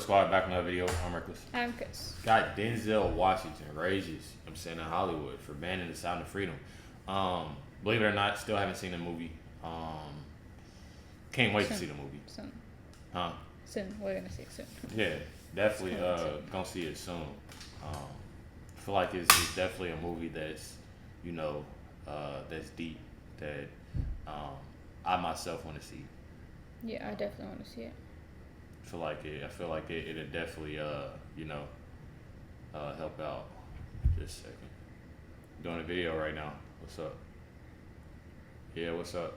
Squad, back on another video. I'm Recklezz. I'm Chris. Got Denzel Washington, RAGES, I'm saying in Hollywood for banning the Sound of Freedom. Believe it or not, still haven't seen the movie. Can't wait to see the movie. Soon. Huh? Soon. We're gonna see it soon. Yeah, definitely gonna see it soon. I feel like it's definitely a movie that's, that's deep, that I myself want to see. Yeah, I definitely want to see it. I feel like it'll definitely help out. Just a second. Doing a video right now. What's up? Yeah, what's up?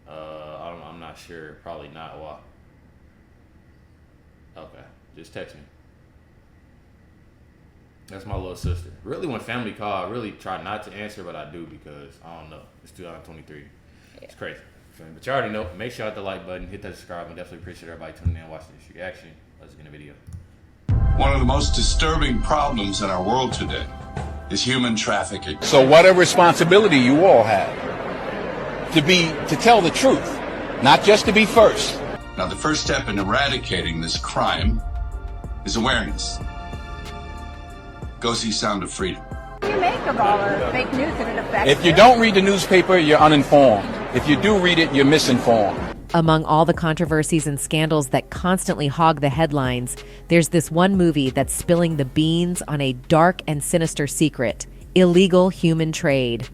I'm not sure. Probably not. Why? Okay, just text me. That's my little sister. Really, when family call, I really try not to answer, but I do because I don't know. It's 2023. Yeah. It's crazy. But you already know. Make sure you hit the like button, hit that subscribe, and definitely appreciate everybody tuning in and watching this reaction. Let's get in the video. One of the most disturbing problems in our world today is human trafficking. So what a responsibility you all have to tell the truth, not just to be first. Now, the first step in eradicating this crime is awareness. Go see Sound of Freedom. What do you make of all the fake news that it affects? If you don't read the newspaper, you're uninformed. If you do read it, you're misinformed. Among all the controversies and scandals that constantly hog the headlines, there's this one movie that's spilling the beans on a dark and sinister secret: illegal human trade.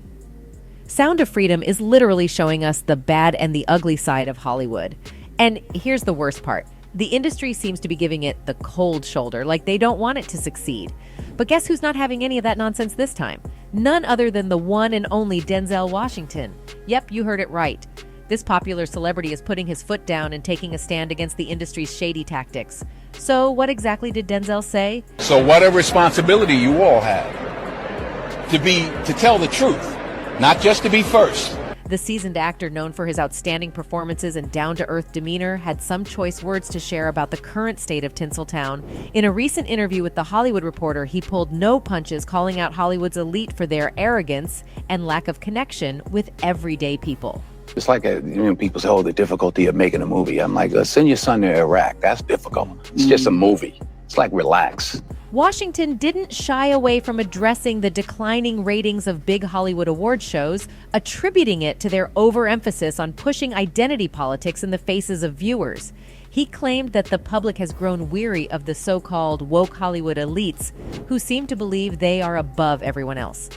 Sound of Freedom is literally showing us the bad and the ugly side of Hollywood. And here's the worst part. The industry seems to be giving it the cold shoulder, like they don't want it to succeed. But guess who's not having any of that nonsense this time? None other than the one and only Denzel Washington. Yep, you heard it right. This popular celebrity is putting his foot down and taking a stand against the industry's shady tactics. So what exactly did Denzel say? So what a responsibility you all have to tell the truth, not just to be first. The seasoned actor, known for his outstanding performances and down-to-earth demeanor, had some choice words to share about the current state of Tinseltown. In a recent interview with The Hollywood Reporter, he pulled no punches, calling out Hollywood's elite for their arrogance and lack of connection with everyday people. It's like people say, the difficulty of making a movie. I'm like, send your son to Iraq. That's difficult. It's just a movie. It's like, relax. Washington didn't shy away from addressing the declining ratings of big Hollywood award shows, attributing it to their overemphasis on pushing identity politics in the faces of viewers. He claimed that the public has grown weary of the so-called woke Hollywood elites who seem to believe they are above everyone else.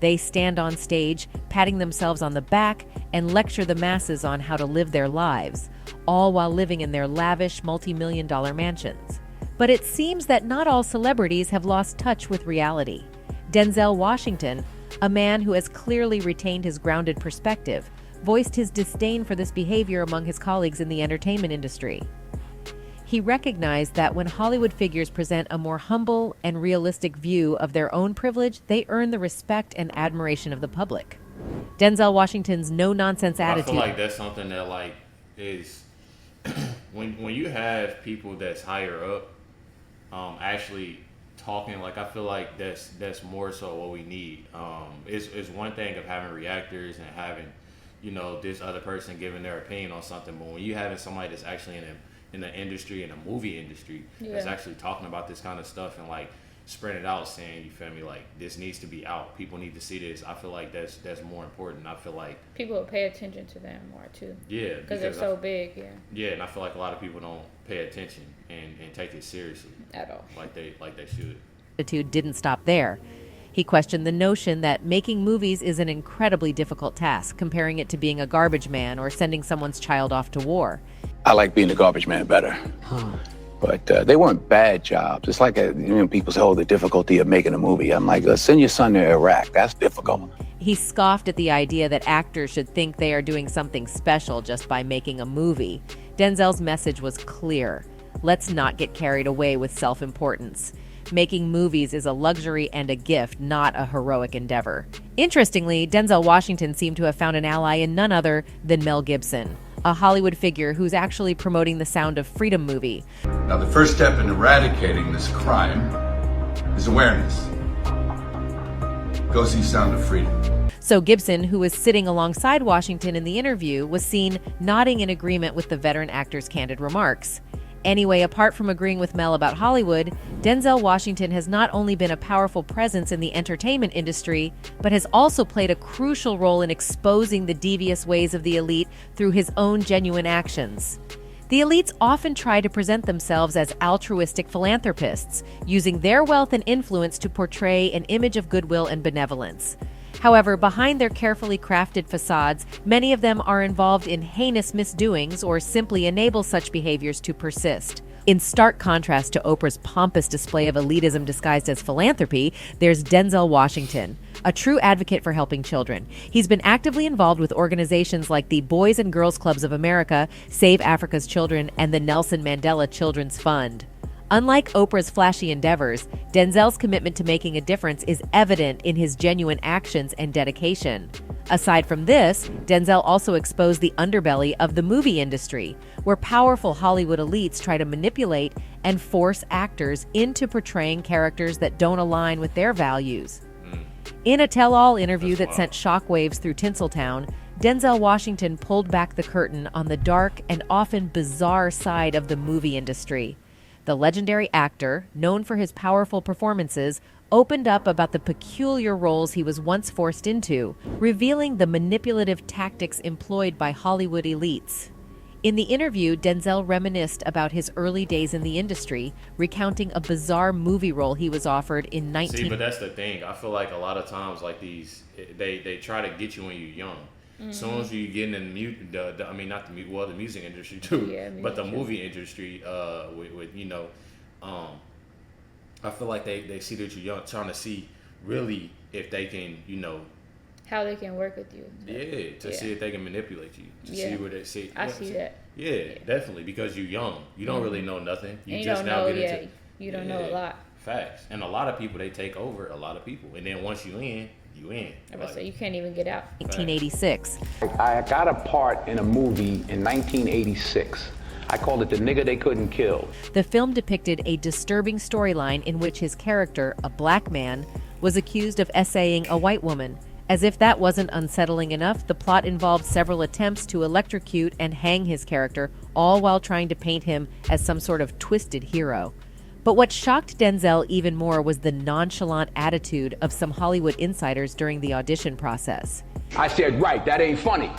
They stand on stage, patting themselves on the back, and lecture the masses on how to live their lives, all while living in their lavish multi-million-dollar mansions. But it seems that not all celebrities have lost touch with reality. Denzel Washington, a man who has clearly retained his grounded perspective, voiced his disdain for this behavior among his colleagues in the entertainment industry. He recognized that when Hollywood figures present a more humble and realistic view of their own privilege, they earn the respect and admiration of the public. Denzel Washington's no-nonsense attitude... I feel like that's something that is... when you have people that's higher up actually talking, I feel like that's more so what we need. It's one thing of having reactors and having, this other person giving their opinion on something, but when you having somebody that's actually in the industry, in the movie industry, that's actually talking about this kind of stuff and spreading it out, saying, you feel me, this needs to be out. People need to see this. I feel like that's more important. I feel like people will pay attention to them more too. Yeah, because they're so big. Yeah. Yeah, and I feel like a lot of people don't pay attention and take it seriously at all, like they should. Attitude didn't stop there. He questioned the notion that making movies is an incredibly difficult task, comparing it to being a garbage man or sending someone's child off to war. I like being a garbage man better. But they weren't bad jobs. It's like people say, the difficulty of making a movie. I'm like, send your son to Iraq. That's difficult. He scoffed at the idea that actors should think they are doing something special just by making a movie. Denzel's message was clear. Let's not get carried away with self-importance. Making movies is a luxury and a gift, not a heroic endeavor. Interestingly, Denzel Washington seemed to have found an ally in none other than Mel Gibson, a Hollywood figure who's actually promoting the Sound of Freedom movie. Now, the first step in eradicating this crime is awareness. Go see Sound of Freedom. So Gibson, who was sitting alongside Washington in the interview, was seen nodding in agreement with the veteran actor's candid remarks. Anyway, apart from agreeing with Mel about Hollywood, Denzel Washington has not only been a powerful presence in the entertainment industry, but has also played a crucial role in exposing the devious ways of the elite through his own genuine actions. The elites often try to present themselves as altruistic philanthropists, using their wealth and influence to portray an image of goodwill and benevolence. However, behind their carefully crafted facades, many of them are involved in heinous misdoings or simply enable such behaviors to persist. In stark contrast to Oprah's pompous display of elitism disguised as philanthropy, there's Denzel Washington, a true advocate for helping children. He's been actively involved with organizations like the Boys and Girls Clubs of America, Save Africa's Children, and the Nelson Mandela Children's Fund. Unlike Oprah's flashy endeavors, Denzel's commitment to making a difference is evident in his genuine actions and dedication. Aside from this, Denzel also exposed the underbelly of the movie industry, where powerful Hollywood elites try to manipulate and force actors into portraying characters that don't align with their values. In a tell-all interview that sent shockwaves through Tinseltown, Denzel Washington pulled back the curtain on the dark and often bizarre side of the movie industry. The legendary actor, known for his powerful performances, opened up about the peculiar roles he was once forced into, revealing the manipulative tactics employed by Hollywood elites. In the interview, Denzel reminisced about his early days in the industry, recounting a bizarre movie role he was offered in 19... See, but that's the thing. I feel like a lot of times, like these, they try to get you when you're young. As soon as you get in the music industry too, but the movie industry, with you know, I feel like they see that you're young, trying to see really if they can, you know, how they can work with you. See if they can manipulate you, see where they see. I see that. Yeah, definitely, because you're young, you don't really know nothing. You just now get into. You don't know a lot. Facts, and a lot of people, they take over a lot of people, and then once you in. So you can't even get out. 1986. I got a part in a movie in 1986. I called it The Nigga They Couldn't Kill. The film depicted a disturbing storyline in which his character, a black man, was accused of essaying a white woman. As if that wasn't unsettling enough, the plot involved several attempts to electrocute and hang his character, all while trying to paint him as some sort of twisted hero. But what shocked Denzel even more was the nonchalant attitude of some Hollywood insiders during the audition process. I said, right, that ain't funny.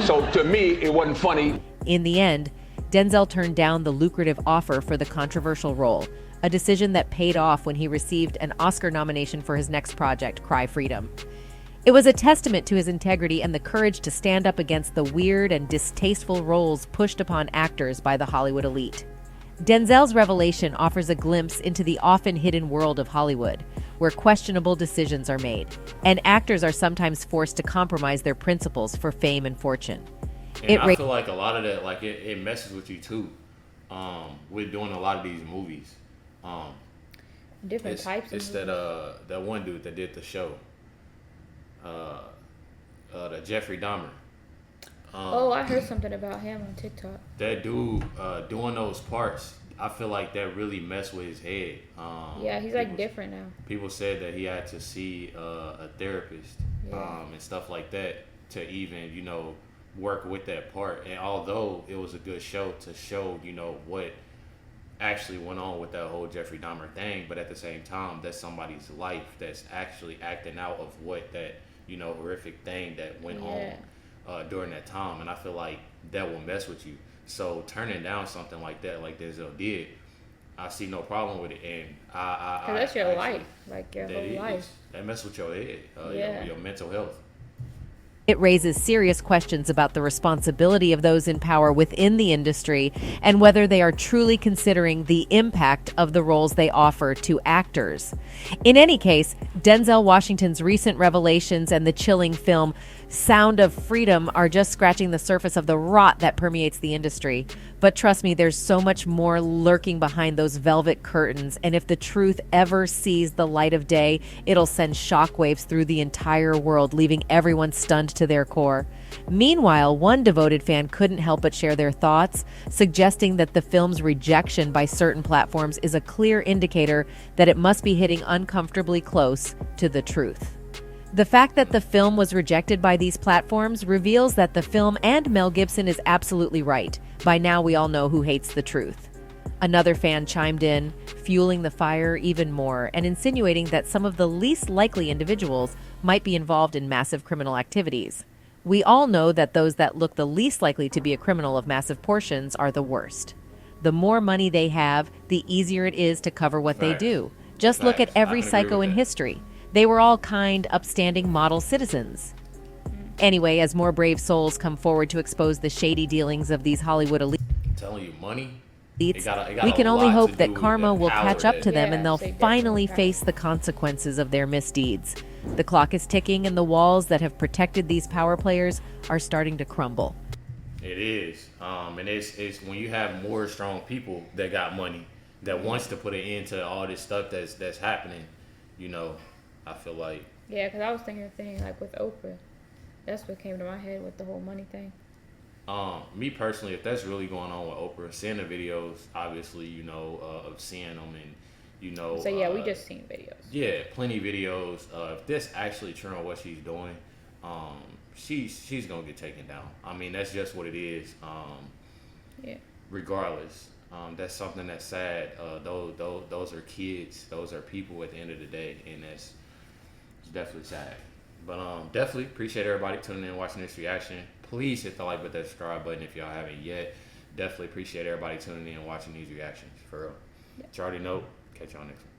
So to me, it wasn't funny. In the end, Denzel turned down the lucrative offer for the controversial role, a decision that paid off when he received an Oscar nomination for his next project, Cry Freedom. It was a testament to his integrity and the courage to stand up against the weird and distasteful roles pushed upon actors by the Hollywood elite. Denzel's revelation offers a glimpse into the often hidden world of Hollywood, where questionable decisions are made, and actors are sometimes forced to compromise their principles for fame and fortune. And I feel like a lot of that, like it messes with you too. With doing a lot of these movies. Different types of movies. It's that one dude that did the show. The Jeffrey Dahmer. I heard something about him on TikTok. That dude doing those parts, I feel like that really messed with his head. He's like different now. People said that he had to see a therapist and stuff like that to even, you know, work with that part. And although it was a good show to show, you know, what actually went on with that whole Jeffrey Dahmer thing, but at the same time, that's somebody's life that's actually acting out of what that, you know, horrific thing that went on during that time. And I feel like that will mess with you. So turning down something like that, like Denzel did, I see no problem with it. And Cause that's your life, like your whole life. That messes with your head, your mental health. It raises serious questions about the responsibility of those in power within the industry and whether they are truly considering the impact of the roles they offer to actors. In any case, Denzel Washington's recent revelations and the chilling film Sound of Freedom are just scratching the surface of the rot that permeates the industry. But trust me, there's so much more lurking behind those velvet curtains, and if the truth ever sees the light of day, it'll send shockwaves through the entire world, leaving everyone stunned to their core. Meanwhile, one devoted fan couldn't help but share their thoughts, suggesting that the film's rejection by certain platforms is a clear indicator that it must be hitting uncomfortably close to the truth. The fact that the film was rejected by these platforms reveals that the film and Mel Gibson is absolutely right. By now, we all know who hates the truth. Another fan chimed in, fueling the fire even more and insinuating that some of the least likely individuals might be involved in massive criminal activities. We all know that those that look the least likely to be a criminal of massive portions are the worst. The more money they have, the easier it is to cover what they do. Just look at every psycho in history. They were all kind, upstanding model citizens. Anyway, as more brave souls come forward to expose the shady dealings of these Hollywood elites, I'm telling you, money. we can only hope that karma will catch up to them and they'll finally face the consequences of their misdeeds. The clock is ticking and the walls that have protected these power players are starting to crumble. It is. And it's when you have more strong people that got money that wants to put an end to all this stuff that's happening, you know, I feel like. Yeah, because I was thinking the thing like with Oprah. That's what came to my head with the whole money thing. Me personally, if that's really going on with Oprah, seeing the videos, obviously, you know, of seeing them and, you know. So yeah, we just seen videos. Yeah, plenty of videos. If this actually true on what she's doing, she's gonna get taken down. I mean, that's just what it is. Yeah. Regardless, that's something that's sad. Those are kids. Those are people at the end of the day, and it's definitely sad. But definitely appreciate everybody tuning in and watching this reaction. Please hit the like button, subscribe button if y'all haven't yet. Definitely appreciate everybody tuning in and watching these reactions. For real. Yeah. You already know. Catch y'all next one.